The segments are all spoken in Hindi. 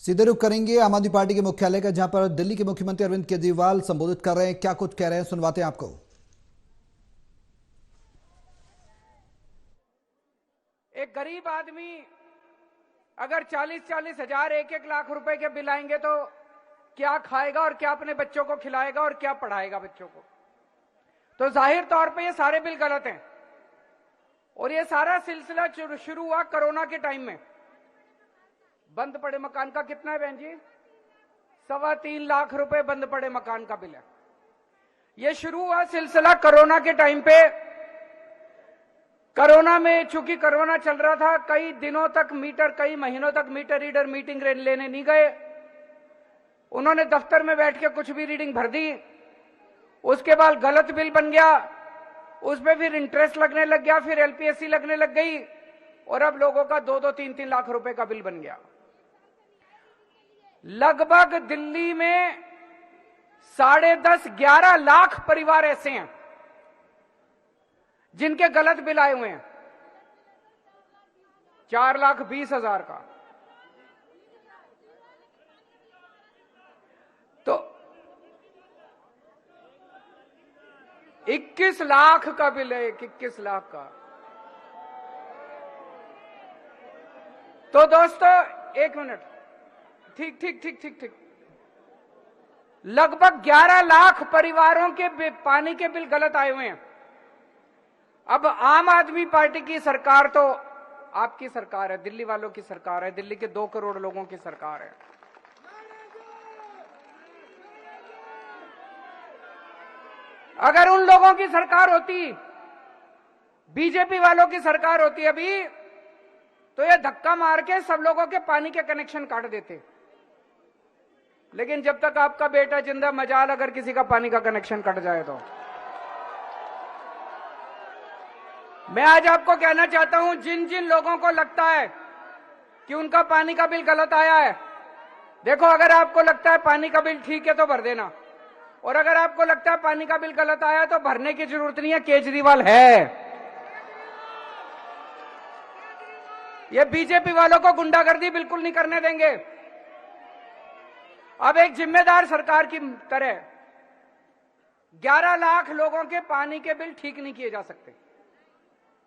सीधे रुख करेंगे आम आदमी पार्टी के मुख्यालय का, जहां पर दिल्ली के मुख्यमंत्री अरविंद केजरीवाल संबोधित कर रहे हैं। क्या कुछ कह रहे हैं, सुनवाते हैं आपको। एक गरीब आदमी अगर 40-40 हजार 1-1 लाख रुपए के बिल आएंगे तो क्या खाएगा और क्या अपने बच्चों को खिलाएगा और क्या पढ़ाएगा बच्चों को। तो जाहिर तौर पे ये सारे बिल गलत हैं। और ये सारा सिलसिला शुरू हुआ कोरोना के टाइम में। बंद पड़े मकान का कितना है बहन जी? 3.25 लाख रुपए बंद पड़े मकान का बिल है। ये शुरू हुआ सिलसिला कोरोना के टाइम पे। कोरोना में चूंकि कोरोना चल रहा था, कई दिनों तक मीटर, कई महीनों तक मीटर रीडर मीटिंग लेने नहीं गए। उन्होंने दफ्तर में बैठ के कुछ भी रीडिंग भर दी। उसके बाद गलत बिल बन गया, उसमें फिर इंटरेस्ट लगने लग गया, फिर एलपीएससी लगने लग गई और अब लोगों का 2-2, 3-3 लाख रुपए का बिल बन गया। लगभग दिल्ली में 10.5-11 लाख परिवार ऐसे हैं जिनके गलत बिल आए हुए हैं। 4,20,000 का तो 21 लाख का बिल है। 21 लाख का। तो दोस्तों एक मिनट, ठीक ठीक ठीक ठीक ठीक, लगभग 11 लाख परिवारों के पानी के बिल गलत आए हुए हैं। अब आम आदमी पार्टी की सरकार तो आपकी सरकार है, दिल्ली वालों की सरकार है, दिल्ली के 2 करोड़ लोगों की सरकार है। अगर उन लोगों की सरकार होती, बीजेपी वालों की सरकार होती अभी, तो ये धक्का मार के सब लोगों के पानी के कनेक्शन काट देते। लेकिन जब तक आपका बेटा जिंदा, मजाल अगर किसी का पानी का कनेक्शन कट जाए तो। मैं आज आपको कहना चाहता हूं, जिन जिन लोगों को लगता है कि उनका पानी का बिल गलत आया है, देखो अगर आपको लगता है पानी का बिल ठीक है तो भर देना, और अगर आपको लगता है पानी का बिल गलत आया तो भरने की जरूरत नहीं है। केजरीवाल है। ये बीजेपी वालों को गुंडागर्दी बिल्कुल नहीं करने देंगे। अब एक जिम्मेदार सरकार की तरह 11 लाख लोगों के पानी के बिल ठीक नहीं किए जा सकते।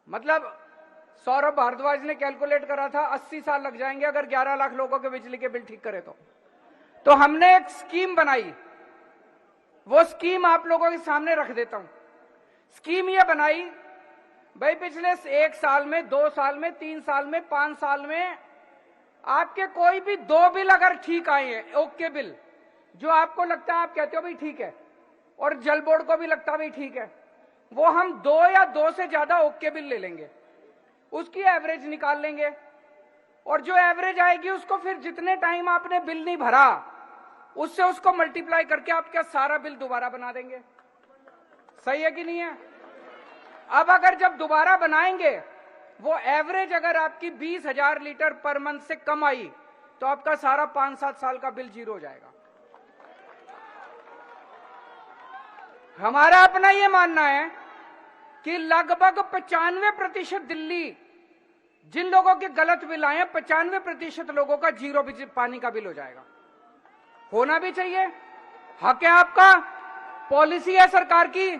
मतलब सौरभ भारद्वाज ने कैलकुलेट करा था 80 साल लग जाएंगे अगर 11 लाख लोगों के बिजली के बिल ठीक करे तो हमने एक स्कीम बनाई। वो स्कीम आप लोगों के सामने रख देता हूं। स्कीम ये बनाई भाई, पिछले 1 साल में, 2 साल में, 3 साल में, 5 साल में आपके कोई भी 2 बिल अगर ठीक आए हैं, ओके बिल, जो आपको लगता है, आप कहते हो भाई ठीक है, और जल बोर्ड को भी लगता है भाई ठीक है, वो हम 2 या 2 से ज्यादा ओके बिल ले लेंगे, उसकी एवरेज निकाल लेंगे, और जो एवरेज आएगी उसको फिर जितने टाइम आपने बिल नहीं भरा उससे उसको मल्टीप्लाई करके आपका सारा बिल दोबारा बना देंगे। सही है कि नहीं है? अब अगर जब दोबारा बनाएंगे, वो एवरेज अगर आपकी 20,000 लीटर पर मंथ से कम आई तो आपका सारा 5-7 साल का बिल जीरो हो जाएगा। हमारा अपना ये मानना है कि लगभग 95% दिल्ली, जिन लोगों के गलत बिल आए हैं, 95% लोगों का जीरो पानी का बिल हो जाएगा। होना भी चाहिए, हक है आपका, पॉलिसी है सरकार की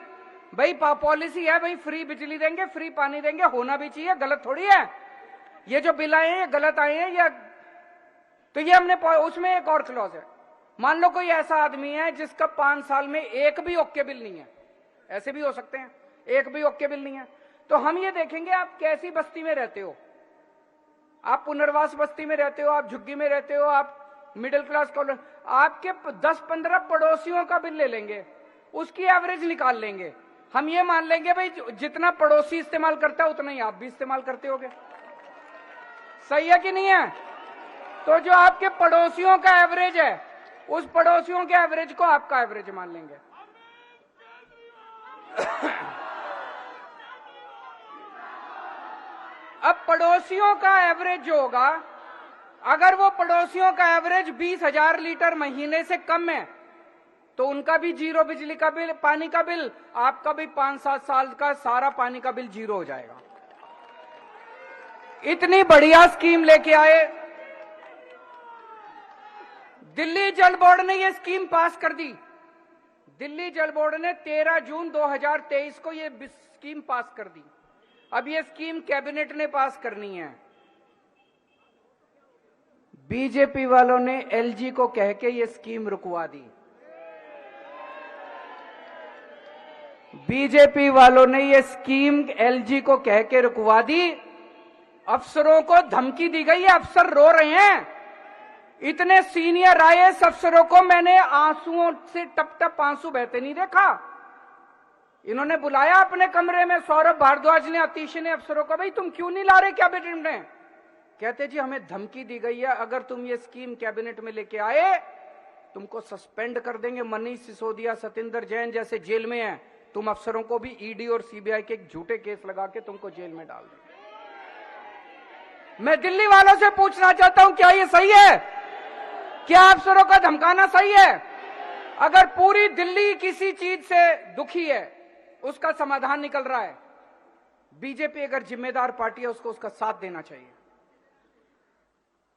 भाई, पॉलिसी है भाई, फ्री बिजली देंगे, फ्री पानी देंगे, होना भी चाहिए, गलत थोड़ी है। ये जो बिल आए हैं ये गलत आए हैं, या तो ये हमने, उसमें एक और क्लॉज है। मान लो कोई ऐसा आदमी है जिसका 5 साल में एक भी ओके बिल नहीं है, ऐसे भी हो सकते हैं, एक भी ओके बिल नहीं है, तो हम ये देखेंगे आप कैसी बस्ती में रहते हो। आप पुनर्वास बस्ती में रहते हो, आप झुग्गी में रहते हो, आप मिडिल क्लास कॉलोनी, आपके 10-15 पड़ोसियों का बिल ले लेंगे, उसकी एवरेज निकाल लेंगे। हम ये मान लेंगे भाई जितना पड़ोसी इस्तेमाल करता है उतना ही आप भी इस्तेमाल करते होगे। सही है कि नहीं है? तो जो आपके पड़ोसियों का एवरेज है, उस पड़ोसियों के एवरेज को आपका एवरेज मान लेंगे। अब पड़ोसियों का एवरेज जो होगा, अगर वो पड़ोसियों का एवरेज 20,000 लीटर महीने से कम है तो उनका भी जीरो बिजली का बिल, पानी का बिल, आपका भी 5-7 साल का सारा पानी का बिल जीरो हो जाएगा। इतनी बढ़िया स्कीम लेके आए। दिल्ली जल बोर्ड ने यह स्कीम पास कर दी। दिल्ली जल बोर्ड ने 13 जून 2023 को यह स्कीम पास कर दी। अब यह स्कीम कैबिनेट ने पास करनी है। बीजेपी वालों ने एलजी को कह के यह स्कीम रुकवा दी। बीजेपी वालों ने यह स्कीम एलजी को कह के रुकवा दी। अफसरों को धमकी दी गई है, अफसर रो रहे हैं। इतने सीनियर आईएएस अफसरों को मैंने आंसुओं से टप टप आंसू बहते नहीं देखा। इन्होंने बुलाया अपने कमरे में, सौरभ भारद्वाज ने, अतीश ने अफसरों को, भाई तुम क्यों नहीं ला रहे कैबिनेट में? कहते जी हमें धमकी दी गई है, अगर तुम ये स्कीम कैबिनेट में लेके आए तुमको सस्पेंड कर देंगे। मनीष सिसोदिया, सतिंदर जैन जैसे जेल में हैं, तुम अफसरों को भी ईडी और सीबीआई के झूठे केस लगा के तुमको जेल में डाल देंगे। मैं दिल्ली वालों से पूछना चाहता हूं, क्या ये सही है? क्या अफसरों का धमकाना सही है? अगर पूरी दिल्ली किसी चीज से दुखी है, उसका समाधान निकल रहा है, बीजेपी अगर जिम्मेदार पार्टी है उसको उसका साथ देना चाहिए।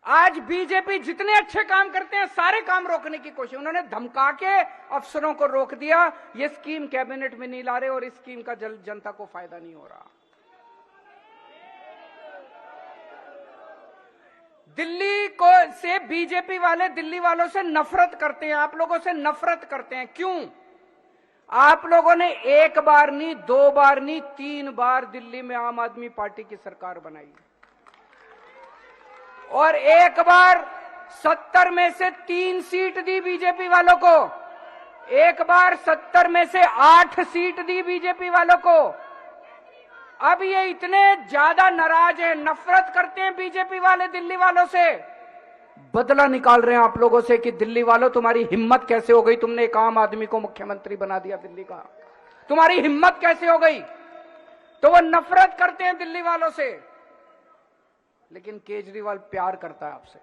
आज बीजेपी जितने अच्छे काम करते हैं सारे काम रोकने की कोशिश, उन्होंने धमका के अफसरों को रोक दिया। ये स्कीम कैबिनेट में नहीं ला रहे और इस स्कीम का जनता को फायदा नहीं हो रहा। दिल्ली को से बीजेपी वाले दिल्ली वालों से नफरत करते हैं, आप लोगों से नफरत करते हैं। क्यों? आप लोगों ने एक बार नहीं, 2 बार नहीं, 3 बार दिल्ली में आम आदमी पार्टी की सरकार बनाई और एक बार 70 में से 3 सीट दी बीजेपी वालों को, एक बार 70 में से 8 सीट दी बीजेपी वालों को। अब ये इतने ज्यादा नाराज हैं, नफरत करते हैं बीजेपी वाले दिल्ली वालों से, बदला निकाल रहे हैं आप लोगों से कि दिल्ली वालों तुम्हारी हिम्मत कैसे हो गई, तुमने एक आम आदमी को मुख्यमंत्री बना दिया दिल्ली का, तुम्हारी हिम्मत कैसे हो गई? तो वो नफरत करते हैं दिल्ली वालों से, लेकिन केजरीवाल प्यार करता है आपसे।